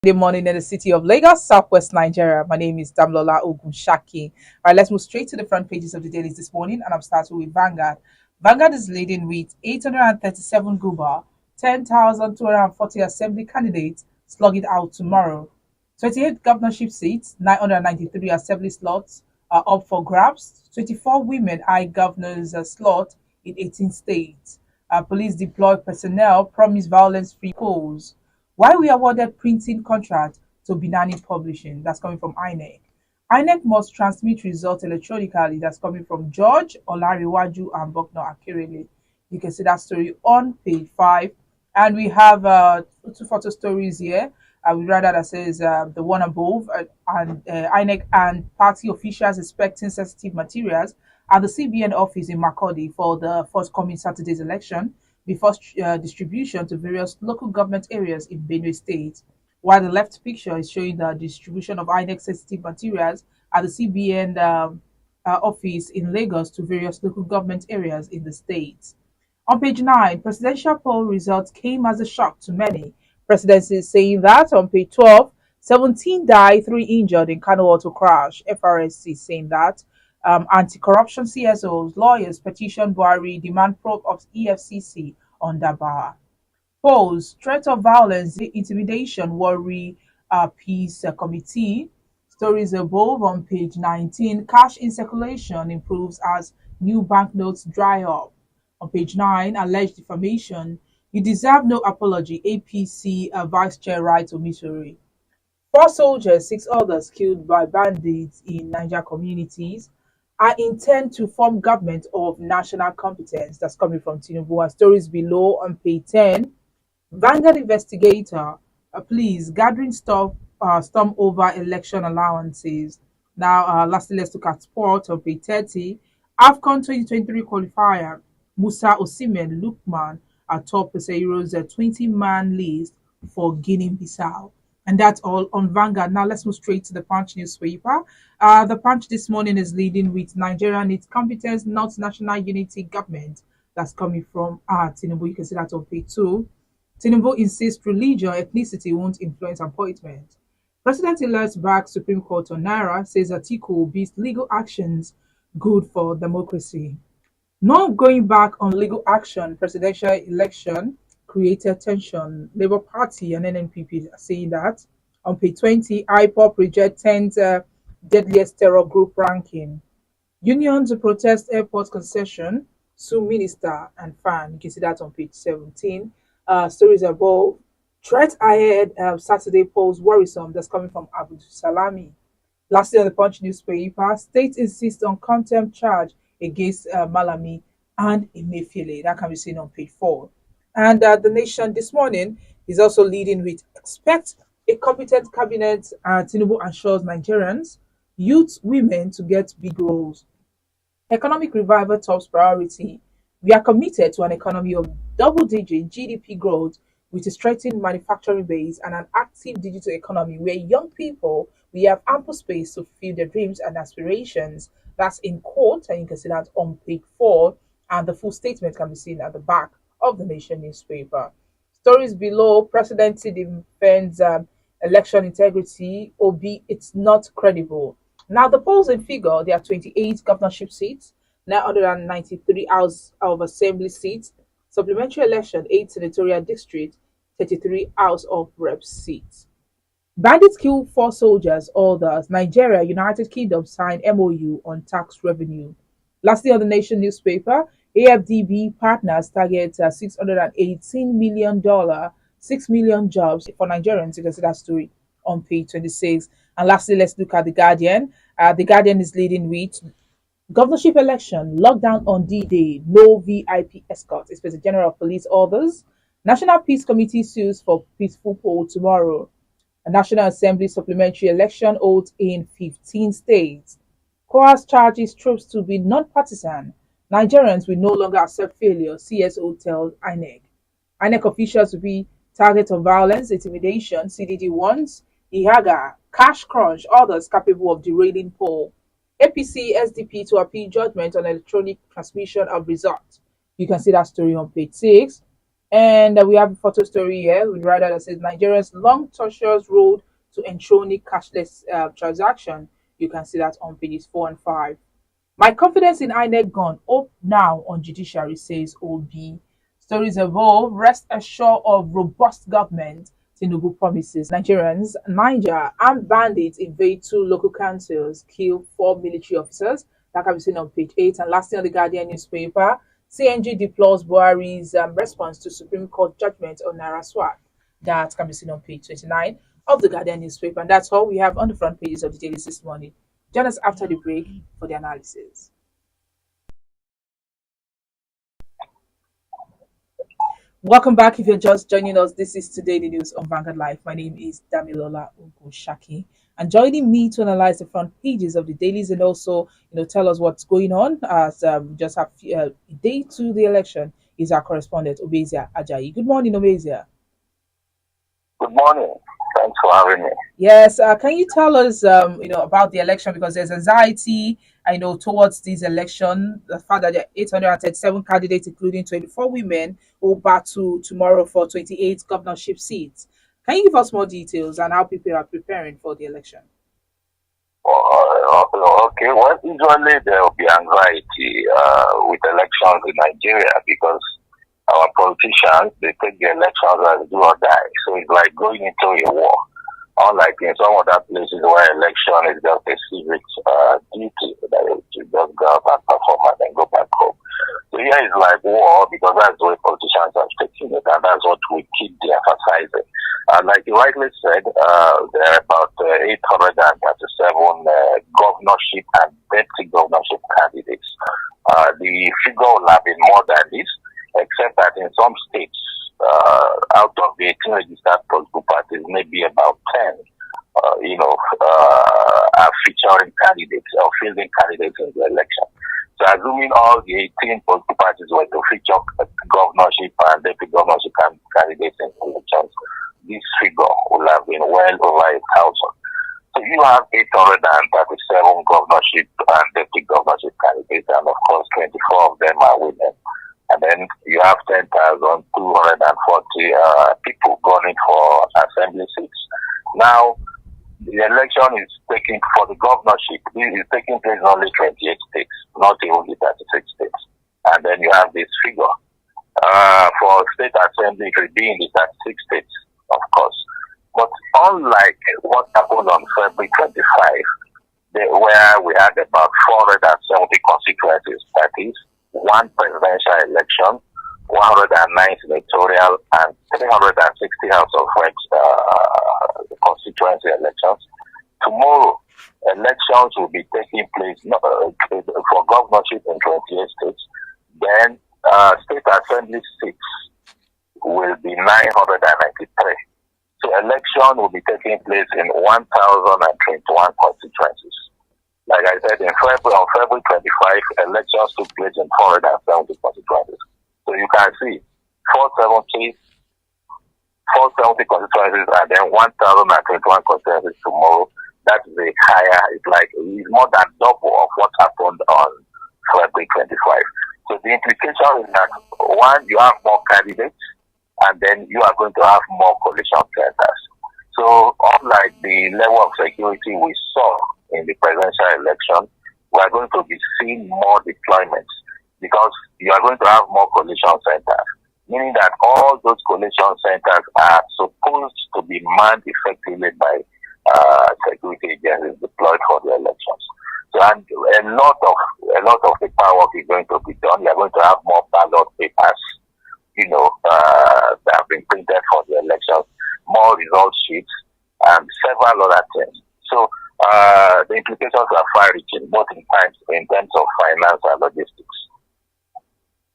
Good morning in the city of Lagos, Southwest Nigeria. My name is Damlola Ogunshaki. All right, let's move straight to the front pages of the dailies this morning, and I'm starting with Vanguard. Vanguard is leading with 837 guber, 10,240 assembly candidates slug it out tomorrow. 28 governorship seats, 993 assembly slots are up for grabs. 24 women eye governors slot in 18 states. Police deploy personnel, promise violence-free polls. Why we awarded printing contract to Binani Publishing? That's coming from INEC. INEC must transmit results electronically. That's coming from George Olariwaju and Buckner Akirele. You can see that story on page 5. And we have two photo stories here. We rather that says the one above and INEC and party officials inspecting sensitive materials at the CBN office in Makodi for the forthcoming Saturday's election before distribution to various local government areas in Benue State. While the left picture is showing the distribution of INEC sensitive materials at the CBN office in Lagos to various local government areas in the state. On page 9, presidential poll results came as a shock to many. Presidency is saying that. On page 12, 17 died, 3 injured in Kano auto crash. FRSC saying that. Anti-corruption CSOs, lawyers petition Buhari, demand probe of EFCC on Dabar. Polls, threat of violence, intimidation, worry, peace committee. Stories above on page 19. Cash in circulation improves as new banknotes dry up. On page 9, alleged defamation. You deserve no apology. APC Vice Chair writes obituary. 4 soldiers, 6 others killed by bandits in Niger communities. I intend to form government of national competence. That's coming from Tinubu. And stories below on page 10. Vanguard investigator, please, gathering stuff, storm over election allowances. Now, lastly, let's look at sport on page 30. AFCON 2023 qualifier, Musa Osimen Lukman are top Peseiro's 20-man list for Guinea-Bissau. And that's all on Vanguard. Now let's move straight to the Punch newspaper. The Punch this morning is leading with Nigeria needs competence, not national unity government. That's coming from Tinubu. You can see that on page 2. Tinubu insists religion, ethnicity won't influence appointment. President elects back Supreme Court on Naira, says Atiku beats legal actions good for democracy. Not going back on legal action, presidential election created tension. Labour Party and NNPP are saying that. On page 20, IPOP reject 10th deadliest terror group ranking. Unions to protest airport concession, sue minister and fan. You can see that on page 17. Stories above. Threat ahead Saturday polls worrisome. That's coming from Abu Salami. Lastly, on the Punch newspaper, state insists on contempt charge against Malami and Emefiele. That can be seen on page 4. And the Nation this morning is also leading with expect a competent cabinet. Tinubu assures Nigerians, youth, women to get big roles. Economic revival tops priority. We are committed to an economy of double-digit GDP growth with a strengthened manufacturing base and an active digital economy where young people we have ample space to fulfill their dreams and aspirations. That's in quote, and you can see that on page 4. And the full statement can be seen at the back of the Nation newspaper. Stories below, presidency defends election integrity, albeit it's not credible. Now, the polls in figure, there are 28 governorship seats, 993 House of Assembly seats, supplementary election, 8 senatorial districts, 33 House of Reps seats. Bandits kill 4 soldiers, others. Nigeria, United Kingdom sign MOU on tax revenue. Lastly, on the Nation newspaper, AFDB partners target $618 million, 6 million jobs for Nigerians. You can see that story on page 26. And lastly, let's look at The Guardian. The Guardian is leading with governorship election, lockdown on D-Day, no VIP escort. Inspector General of Police orders. National Peace Committee sues for peaceful poll tomorrow. A National Assembly supplementary election holds in 15 states. COAS charges troops to be non-partisan. Nigerians will no longer accept failure, CSO tells INEC. INEC officials will be target of violence, intimidation, CDD warns. Ihaga, cash crunch, others capable of derailing poll. APC, SDP to appeal judgment on electronic transmission of results. You can see that story on page 6. And we have a photo story here with rider that says Nigeria's long tortuous road to enthroning cashless transaction. You can see that on pages 4 and 5. My confidence in INEC gone up now on judiciary, says OB. Stories evolve. Rest assured of robust government. Tinubu promises Nigerians. Niger armed bandits invade 2 local councils, kill 4 military officers. That can be seen on page 8. And lastly, on the Guardian newspaper, CNG deplores Buhari's response to Supreme Court judgment on Naira swap. That can be seen on page 29 of the Guardian newspaper. And that's all we have on the front pages of the dailies this morning. Join us after the break for the analysis. Welcome back. If you're just joining us, this is Today the News on Vanguard Live. My name is Damilola Ugoshaki. And joining me to analyze the front pages of the dailies and also, tell us what's going on as we just have a day to the election is our correspondent, Obezia Ajayi. Good morning, Obezia. Good morning. Thanks for having me. Yes, can you tell us, about the election, because there's anxiety, towards this election. The fact that there are 837 candidates, including 24 women, will battle tomorrow for 28 governorship seats. Can you give us more details on how people are preparing for the election? Okay. Well, usually there will be anxiety with elections in Nigeria because our politicians, they take the elections as do or die. So it's like going into a war. Unlike in some other places where election is just a civic duty that you just go out and perform and then go back home. So here it's like war because that's the way politicians are taking it, and that's what we keep de-emphasizing. Like you rightly said, there are about 837 governorship and deputy governorship candidates. The figure will have been more than this, except that in some states, out of the 18 registered political parties, maybe about 10, are featuring candidates or fielding candidates in the election. So assuming all the 18 political parties were to feature governorship and deputy governorship candidates in elections, this figure will have been well over 1,000. So you have 837 governorship and deputy governorship candidates, and of course 24 of them are women. And then you have 10,240 people going for assembly seats. Now, the election is taking for the governorship. This is taking place in only 28 states, not even the 36 states. And then you have this figure for state assembly, it will be in the 36 states, of course. But unlike what happened on February 25, where we had about 470 constituencies, that is, 1 presidential election, 109 senatorial, and 360 House of Reps constituency elections. Tomorrow, elections will be taking place for governorship in 28 states. Then, state assembly seats will be 993. So, election will be taking place in 1,021 constituencies. Like I said, on February 25, elections took place in 470 constituencies. So you can see 470 constituencies and then 1,021 constituencies tomorrow. That is a higher, it's more than double of what happened on February 25. So the implication is that, one, you have more candidates, and then you are going to have more coalition centers. So unlike the level of security we saw in the presidential election, we are going to be seeing more deployments because you are going to have more coalition centers, meaning that all those coalition centers are supposed to be manned effectively by security agencies deployed for the elections. So, and a lot of paperwork is going to be done. You are going to have more ballot papers, that have been printed for the elections, more result sheets, and several other things. So the implications are far-reaching, both in terms of finance and logistics.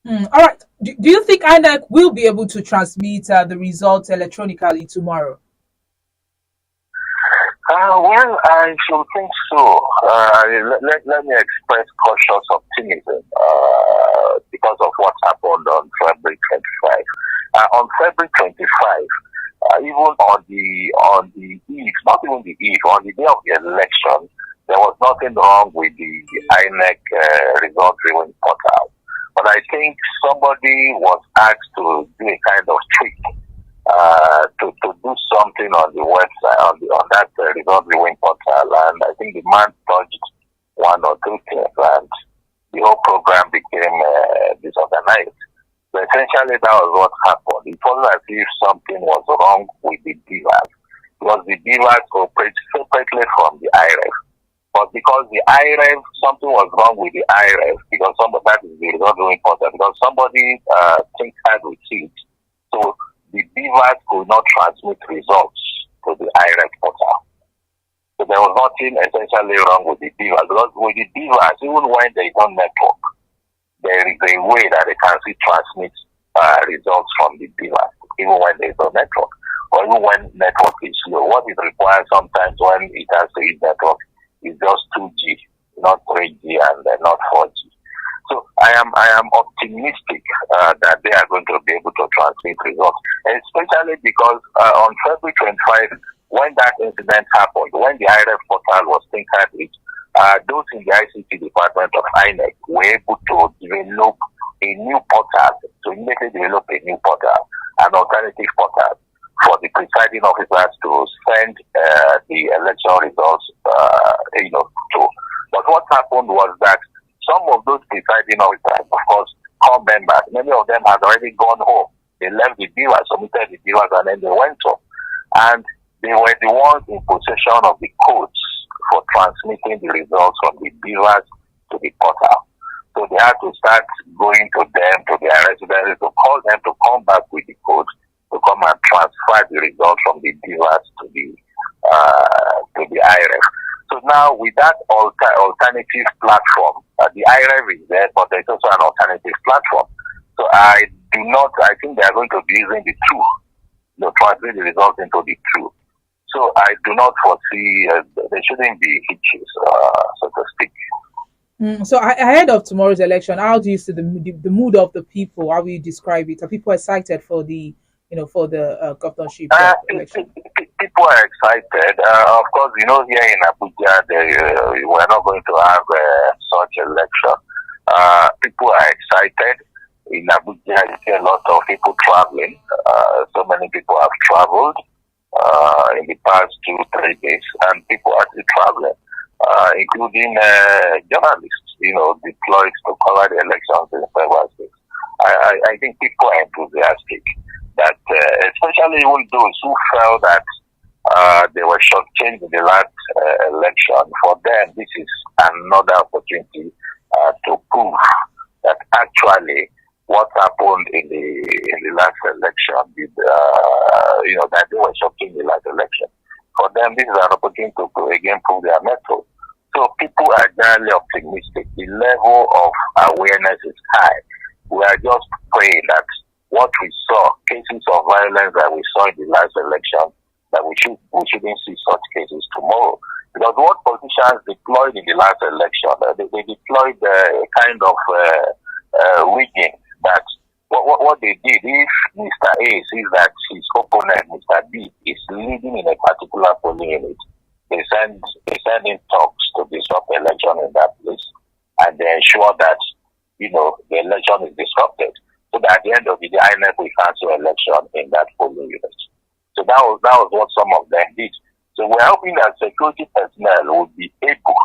All right. Do you think INEC will be able to transmit the results electronically tomorrow? Well, I should think so. Let me express cautious optimism because of what happened on February 25. On February 25, even on the eve, not even the eve, on the day of the election, there was nothing wrong with the INEC result viewing portal. But but I think somebody was asked to do a kind of trick to do something on the website, on that result viewing portal, and I think the man touched one or two things, and the whole program became disorganized. So essentially, that was what happened. It wasn't as if something was wrong with the divas, because the divas operate separately from the IRF. But because the IRF, something was wrong with the IRF, because that is the result viewing portal, because somebody tinkered with it. So the divas could not transmit results to the IRF portal. So there was nothing essentially wrong with the divas, because with the divas, even when they don't network, there is a way that they can still transmit results from the divas, even when there is no network, or even when network is slow. What is required sometimes when it has to use network is just 2G, not 3G and not 4G. So I am optimistic that they are going to be able to transmit results, especially because on February 25, when that incident happened, when the IRF portal was tinkered with, those in the ICT department of INEC were able to develop a new portal, to immediately develop a new portal, an alternative portal for the presiding officers to send the election results, to. But what happened was that some of those presiding officers, of course, core members, many of them had already gone home. They left the viewers, submitted the viewers, and then they went home. And they were the ones in possession of the codes for transmitting the results from the viewers to the portal. So they had to start going to them, to their residences, to call them to come back with the codes, to come and transfer the results from the viewers to the IRF. So now with that alternative platform, the IRF is there, but there's also an alternative platform. So I think they are going to be using the two, transfer the results into the two. So I do not foresee there shouldn't be hitches, so to speak. So ahead of tomorrow's election, how do you see the mood of the people? How will you describe it? Are people excited for the governorship election? People are excited. Of course, here in Abuja, we're not going to have such election. People are excited. In Abuja, you see a lot of people traveling. So many people have traveled in the past 2-3 days, and people are still traveling, including journalists, deployed to cover the elections in several states. I think people are enthusiastic that, especially even those who felt that they were shortchanged in the last election. For them, this is another opportunity to prove that actually what happened in the last election, that they were shortchanged in the last election. For them, this is an opportunity to again prove their mettle. So people are generally optimistic. The level of awareness is high. We are just praying that what we saw, cases of violence that we saw in the last election, that we shouldn't see such cases tomorrow. Because what politicians deployed in the last election, they deployed a kind of rigging that what they did, if Mr. A sees that his opponent, Mr. B, is leading in a particular polling unit, they send in talks to disrupt the election in that place, and they ensure that the election is disrupted. So that at the end of the day, INEC will cancel election in that polling unit. So that was what some of them did. So we're hoping that security personnel will be able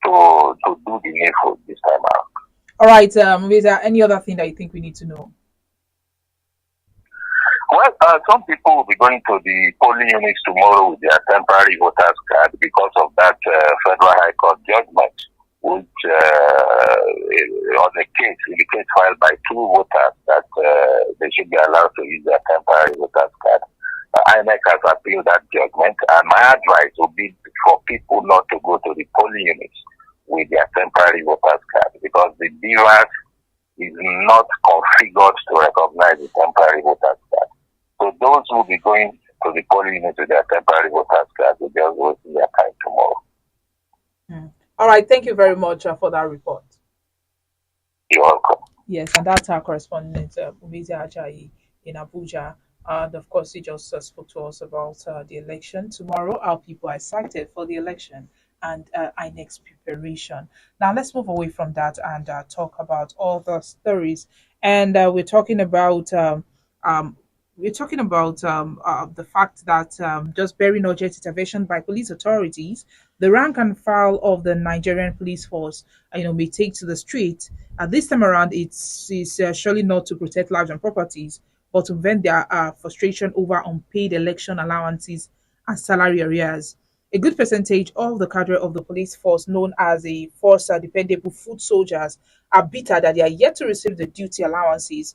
to do the needful this time around. All right, is there any other thing that you think we need to know? Well, some people will be going to the polling units tomorrow with their temporary voters card because of that Federal High Court judgment, which on the case filed by 2 voters that they should be allowed to use their temporary voters card. INEC has appealed that judgment, and my advice would be for people not to go to the polling units with their temporary voters card, because the device is not configured to recognize the temporary voters card. So those who will be going to the polling units with their temporary voters card will just wasting their time tomorrow. All right, thank you very much for that report. You're welcome. Yes, and that's our correspondent, Umizi Ajayi in Abuja. And of course, he just spoke to us about the election tomorrow, how people are excited for the election. and INEC's preparation. Now let's move away from that and talk about all the stories. And um, we're talking about the fact that just bearing urgent intervention by police authorities, the rank and file of the Nigerian police force, may take to the street. This time around, it's surely not to protect lives and properties, but to vent their frustration over unpaid election allowances and salary arrears. A good percentage of the cadre of the police force, known as a force dependable foot soldiers, are bitter that they are yet to receive the duty allowances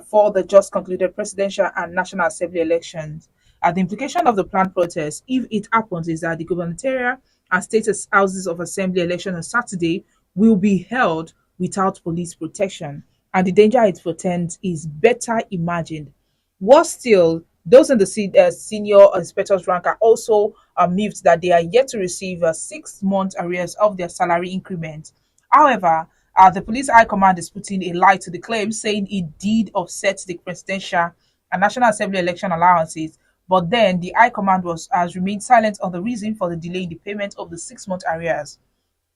for the just concluded presidential and national assembly elections. The implication of the planned protest, if it happens, is that the gubernatorial and state houses of assembly election on Saturday will be held without police protection. And the danger it portends is better imagined. Worse still, those in the senior inspector's rank are also miffed that they are yet to receive 6 month arrears of their salary increment. However, the police high command is putting a lie to the claim, saying it did offset the presidential and national assembly election allowances. But then the high command has remained silent on the reason for the delay in the payment of the 6 month arrears.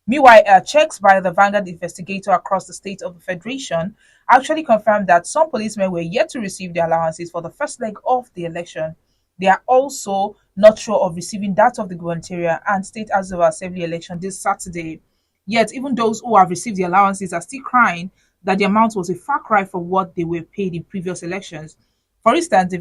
Meanwhile, checks by the Vanguard investigator across the state of the Federation actually confirmed that some policemen were yet to receive their allowances for the first leg of the election. They are also not sure of receiving that of the gubernatorial and state House of Assembly election this Saturday. Yet, even those who have received the allowances are still crying that the amount was a far cry from what they were paid in previous elections. For instance, the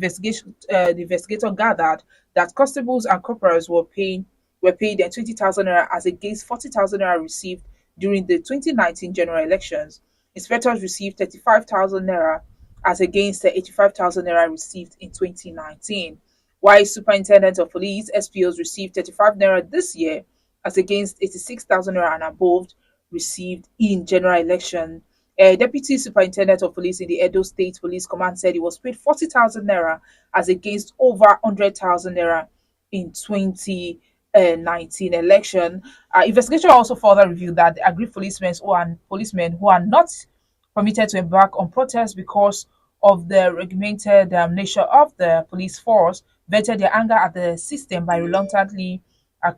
investigator gathered that constables and corporals were paid 20,000 naira as against 40,000 naira received during the 2019 general elections. Inspectors received 35,000 naira as against the 85,000 naira received in 2019. While superintendents of police (SPOs) received 35 naira this year as against 86,000 naira and above received in general election. A deputy superintendent of police in the Edo State Police Command said he was paid 40,000 naira as against over 100,000 naira in 2019 election. Investigation also further revealed that the aggrieved policemen who are not permitted to embark on protests because of the regimented nature of the police force vented their anger at the system by reluctantly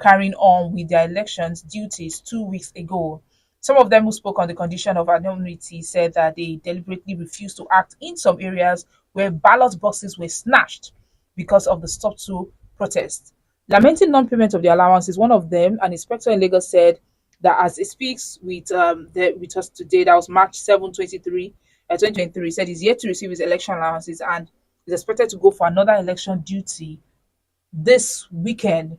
carrying on with their elections duties 2 weeks ago. Some of them who spoke on the condition of anonymity said that they deliberately refused to act in some areas where ballot boxes were snatched because of the stop to protest. Lamenting non-payment of the allowances, one of them, an inspector in Lagos, said that as he speaks with us today, that was March 7, 2023, said he's yet to receive his election allowances and is expected to go for another election duty this weekend.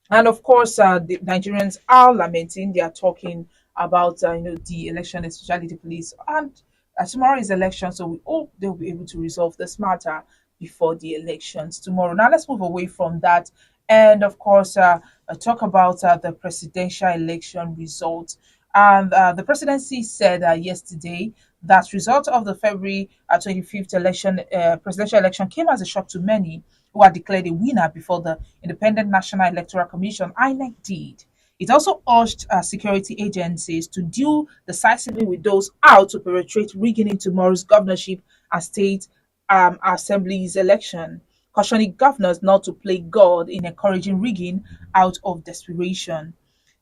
And of course, the Nigerians are lamenting. They are talking about the election, especially the police. And tomorrow is election, so we hope they'll be able to resolve this matter before the elections tomorrow. Now let's move away from that, and of course, talk about the presidential election results. And the presidency said yesterday that result of the February 25th presidential election came as a shock to many who had declared a winner before the Independent National Electoral Commission (INEC) did. It also urged security agencies to deal decisively with those out to perpetrate rigging in tomorrow's governorship and state assemblies election, cautioning governors not to play God in encouraging rigging out of desperation.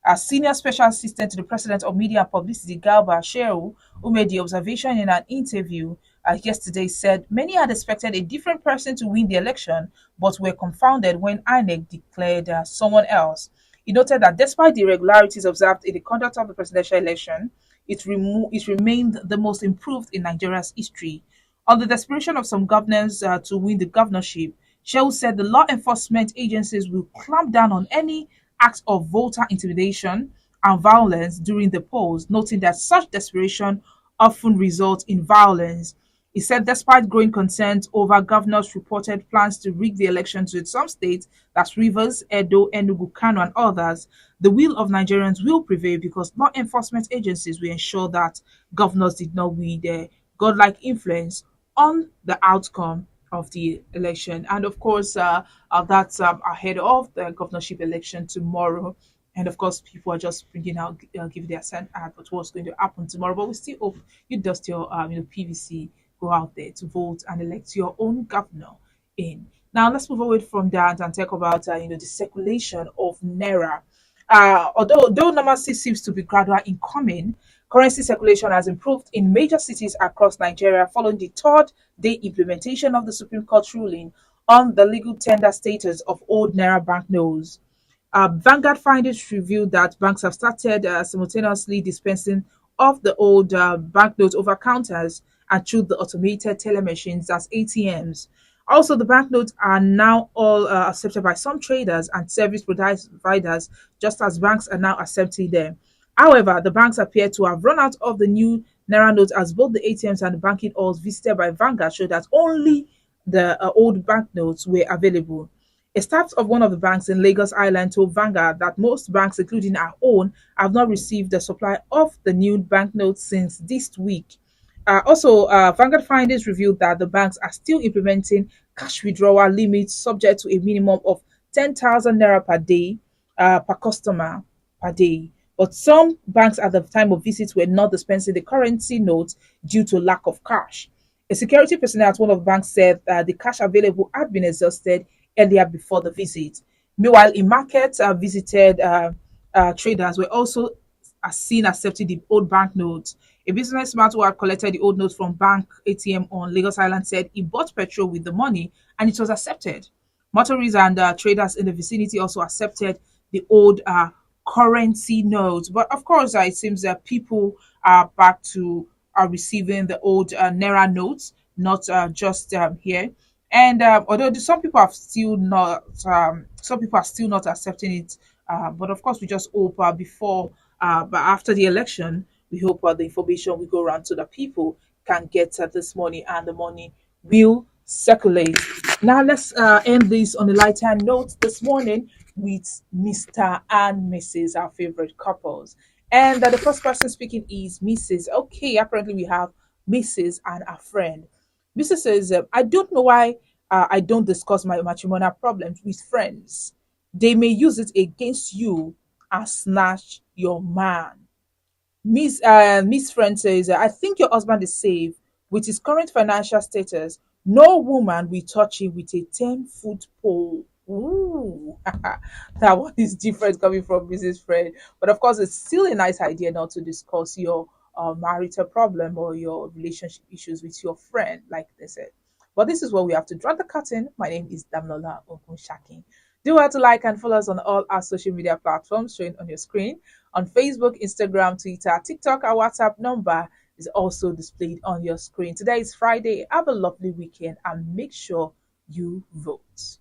A senior special assistant to the president of media and publicity, Galba Shehu, who made the observation in an interview yesterday, said many had expected a different person to win the election, but were confounded when INEC declared someone else. He noted that despite the irregularities observed in the conduct of the presidential election, it remained the most improved in Nigeria's history. On the desperation of some governors to win the governorship, Shehu said the law enforcement agencies will clamp down on any acts of voter intimidation and violence during the polls, noting that such desperation often results in violence. He said despite growing concerns over governors' reported plans to rig the elections in some states, that's Rivers, Edo, Enugu, Kano, and others, the will of Nigerians will prevail because law enforcement agencies will ensure that governors did not wield their godlike influence on the outcome of the election. And of course, that's ahead of the governorship election tomorrow. And of course, people are just bringing out, give their sense about what's going to happen tomorrow. But we still hope you dust your, PVC, go out there to vote and elect your own governor in. Now, let's move away from that and talk about, the circulation of Naira. Although normalcy seems to be gradual in coming, currency circulation has improved in major cities across Nigeria following the third day implementation of the Supreme Court ruling on the legal tender status of old Naira banknotes. Vanguard findings revealed that banks have started simultaneously dispensing of the old banknotes over counters and through the automated teller machines as ATMs. Also, the banknotes are now all accepted by some traders and service providers, just as banks are now accepting them. However, the banks appear to have run out of the new Naira notes as both the ATMs and the banking halls visited by Vanguard showed that only the old banknotes were available. A staff of one of the banks in Lagos Island told Vanguard that most banks, including our own, have not received the supply of the new banknotes since this week. Vanguard findings revealed that the banks are still implementing cash withdrawal limits subject to a minimum of 10,000 naira per day per customer per day. But some banks at the time of visit were not dispensing the currency notes due to lack of cash. A security personnel at one of the banks said that the cash available had been exhausted earlier before the visit. Meanwhile, in markets visited traders were also seen accepting the old banknotes. A businessman who had collected the old notes from bank ATM on Lagos Island said he bought petrol with the money and it was accepted. Motorists and traders in the vicinity also accepted the old currency notes. But of course, it seems that people are back to receiving the old Naira notes, not just here. And although some people have still not, some people are still not accepting it. But of course, we just hope but after the election, we hope the information will go around so that people can get this money and the money will circulate. Now, let's end this on a lighter note this morning with Mr. and Mrs., our favorite couples. And the first person speaking is Mrs. Okay, apparently we have Mrs. and a friend. Mrs. says, I don't know why I don't discuss my matrimonial problems with friends. They may use it against you and snatch your man. Miss Friend says, I think your husband is safe with his current financial status. No woman will touch him with a 10-foot pole. Ooh, that one is different coming from Mrs. Friend. But of course, it's still a nice idea not to discuss your marital problem or your relationship issues with your friend, like they said. But this is where we have to draw the curtain. My name is Damlola Ogunshaki. Do well to like and follow us on all our social media platforms showing on your screen. On Facebook, Instagram, Twitter, TikTok, our WhatsApp number is also displayed on your screen. Today is Friday. Have a lovely weekend and make sure you vote.